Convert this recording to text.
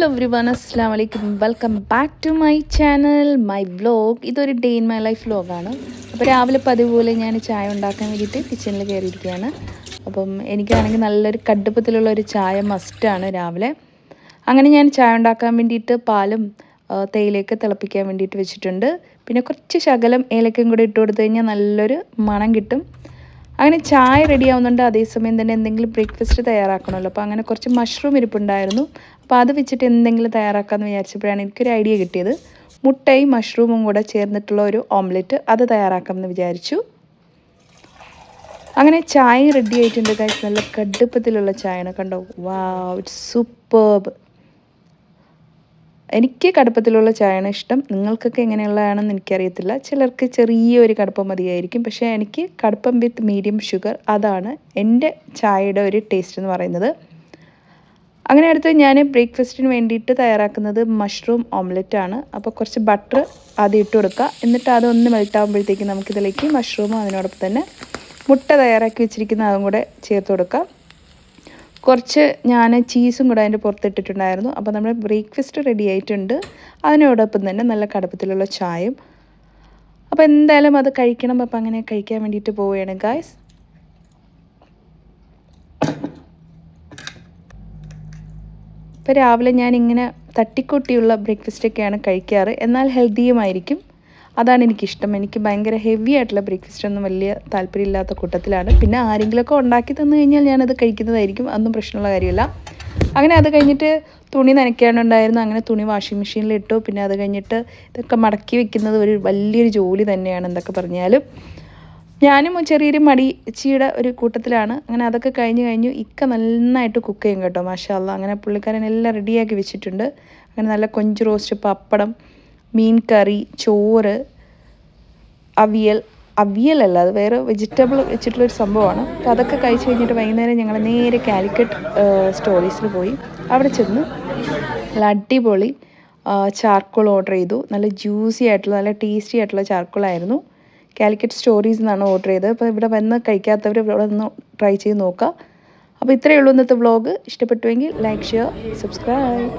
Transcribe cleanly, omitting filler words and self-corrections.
everyone, assalamu alaikum. Welcome back to my channel, my vlog. ഇതൊരു day in my life വ്ലോഗാണ്. അപ്പോൾ രാവിലെ പതിവ് പോലെ ഞാൻ ചായ ഉണ്ടാക്കാൻ വേണ്ടിയിട്ട് കിച്ചണിൽ കയറിയിരിക്കുകയാണ്. അപ്പം എനിക്കാണെങ്കിൽ നല്ലൊരു കടുപ്പത്തിലുള്ള ഒരു ചായ മസ്റ്റാണ് രാവിലെ. അങ്ങനെ ഞാൻ ചായ ഉണ്ടാക്കാൻ വേണ്ടിയിട്ട് പാലും തേയിലയൊക്കെ തിളപ്പിക്കാൻ വേണ്ടിയിട്ട് വെച്ചിട്ടുണ്ട്. പിന്നെ കുറച്ച് ശകലം ഏലക്കയും കൂടി ഇട്ട് കൊടുത്തു കഴിഞ്ഞാൽ നല്ലൊരു മണം കിട്ടും. അങ്ങനെ ചായ റെഡി ആവുന്നുണ്ട്. അതേസമയം തന്നെ എന്തെങ്കിലും ബ്രേക്ക്ഫാസ്റ്റ് തയ്യാറാക്കണമല്ലോ. അപ്പോൾ അങ്ങനെ കുറച്ച് മഷ്റൂം ഇരിപ്പുണ്ടായിരുന്നു. അപ്പോൾ അത് വെച്ചിട്ട് എന്തെങ്കിലും തയ്യാറാക്കാമെന്ന് വിചാരിച്ചപ്പോഴാണ് എനിക്കൊരു ഐഡിയ കിട്ടിയത്. മുട്ടയും മഷ്റൂമും കൂടെ ചേർന്നിട്ടുള്ള ഒരു ഓംലെറ്റ് അത് തയ്യാറാക്കാമെന്ന് വിചാരിച്ചു. അങ്ങനെ ചായ റെഡി ആയിട്ടുണ്ട് ഗൈസ്. നല്ല കടുപ്പത്തിലുള്ള ചായയാണ്, കണ്ടോ. വാവ്, ഇറ്റ്സ് സൂപ്പർബ്. എനിക്ക് കടുപ്പത്തിലുള്ള ചായയാണ് ഇഷ്ടം. നിങ്ങൾക്കൊക്കെ എങ്ങനെയുള്ളതാണെന്ന് എനിക്കറിയത്തില്ല. ചിലർക്ക് ചെറിയൊരു കടുപ്പം മതിയായിരിക്കും. പക്ഷേ എനിക്ക് കടുപ്പം വിത്ത് മീഡിയം ഷുഗർ, അതാണ് എൻ്റെ ചായയുടെ ഒരു ടേസ്റ്റ് എന്ന് പറയുന്നത്. അങ്ങനെ അടുത്ത് ഞാൻ ബ്രേക്ക്ഫാസ്റ്റിന് വേണ്ടിയിട്ട് തയ്യാറാക്കുന്നത് മഷ്റൂം ഓംലെറ്റ് ആണ്. അപ്പോൾ കുറച്ച് ബട്ടർ ആദ്യം ഇട്ട് കൊടുക്കുക. എന്നിട്ട് അതൊന്ന് മെൽറ്റ് ആകുമ്പോഴത്തേക്കും നമുക്കിതിലേക്ക് മഷ്റൂമും അതിനോടൊപ്പം തന്നെ മുട്ട തയ്യാറാക്കി വെച്ചിരിക്കുന്ന അതും കൂടെ ചേർത്ത് കൊടുക്കുക. കുറച്ച് ഞാൻ ചീസും കൂടെ അതിൻ്റെ പുറത്തിട്ടിട്ടുണ്ടായിരുന്നു. അപ്പോൾ നമ്മുടെ ബ്രേക്ക്ഫാസ്റ്റ് റെഡി ആയിട്ടുണ്ട്. അതിനോടൊപ്പം തന്നെ നല്ല കടുപ്പത്തിലുള്ള ചായയും. അപ്പോൾ എന്തായാലും അത് കഴിക്കണം. അപ്പോൾ അങ്ങനെ കഴിക്കാൻ വേണ്ടിയിട്ട് പോവുകയാണ് ഗായ്സ്. ഇപ്പോൾ രാവിലെ ഞാനിങ്ങനെ തട്ടിക്കൂട്ടിയുള്ള ബ്രേക്ക്ഫാസ്റ്റൊക്കെയാണ് കഴിക്കാറ്. എന്നാൽ ഹെൽത്തിയുമായിരിക്കും. അതാണ് എനിക്കിഷ്ടം. എനിക്ക് ഭയങ്കര ഹെവി ആയിട്ടുള്ള ബ്രേക്ക്ഫാസ്റ്റ് ഒന്നും വലിയ താല്പര്യമില്ലാത്ത കൂട്ടത്തിലാണ്. പിന്നെ ആരെങ്കിലുമൊക്കെ ഉണ്ടാക്കി തന്നു കഴിഞ്ഞാൽ ഞാനത് കഴിക്കുന്നതായിരിക്കും. അതൊന്നും പ്രശ്നമുള്ള കാര്യമല്ല. അങ്ങനെ അത് കഴിഞ്ഞിട്ട് തുണി നനയ്ക്കാനുണ്ടായിരുന്നു. അങ്ങനെ തുണി വാഷിംഗ് മെഷീനിലിട്ടു. പിന്നെ അത് കഴിഞ്ഞിട്ട് ഇതൊക്കെ മടക്കി വെക്കുന്നത് ഒരു വലിയൊരു ജോലി തന്നെയാണ് എന്തൊക്കെ പറഞ്ഞാലും. ഞാനും ചെറിയൊരു മടിച്ചിയുടെ ഒരു കൂട്ടത്തിലാണ്. അങ്ങനെ അതൊക്കെ കഴിഞ്ഞു. ഇക്ക നന്നായിട്ട് കുക്ക് ചെയ്യും കേട്ടോ, മാഷാ അല്ലാ. അങ്ങനെ പുള്ളിക്കാരൻ എല്ലാം റെഡിയാക്കി വെച്ചിട്ടുണ്ട്. അങ്ങനെ നല്ല കൊഞ്ച് റോസ്റ്റ്, പപ്പടം, മീൻ കറി, ചോറ്, അവിയലല്ല, അത് വേറെ വെജിറ്റബിൾ വെച്ചിട്ടുള്ളൊരു സംഭവമാണ്. അപ്പോൾ അതൊക്കെ കഴിച്ച് കഴിഞ്ഞിട്ട് വൈകുന്നേരം ഞങ്ങൾ നേരെ കാലിക്കറ്റ് സ്റ്റോറീസിൽ പോയി. അവിടെ ചെന്ന് നല്ല അടിപൊളി ചാർക്കോൾ ഓർഡർ ചെയ്തു. നല്ല ജ്യൂസി ആയിട്ടുള്ള നല്ല ടേസ്റ്റി ആയിട്ടുള്ള ചാർക്കോളായിരുന്നു. കാലിക്കറ്റ് സ്റ്റോറീസ് എന്നാണ് ഓർഡർ ചെയ്തത്. അപ്പോൾ ഇവിടെ വന്ന് കഴിക്കാത്തവർ ഇവിടെ ഒന്ന് ട്രൈ ചെയ്ത് നോക്കുക. അപ്പോൾ ഇത്രയേ ഉള്ളൂ ഇന്നത്തെ വ്ളോഗ്. ഇഷ്ടപ്പെട്ടുവെങ്കിൽ ലൈക്ക്, ഷെയർ, സബ്സ്ക്രൈബ്.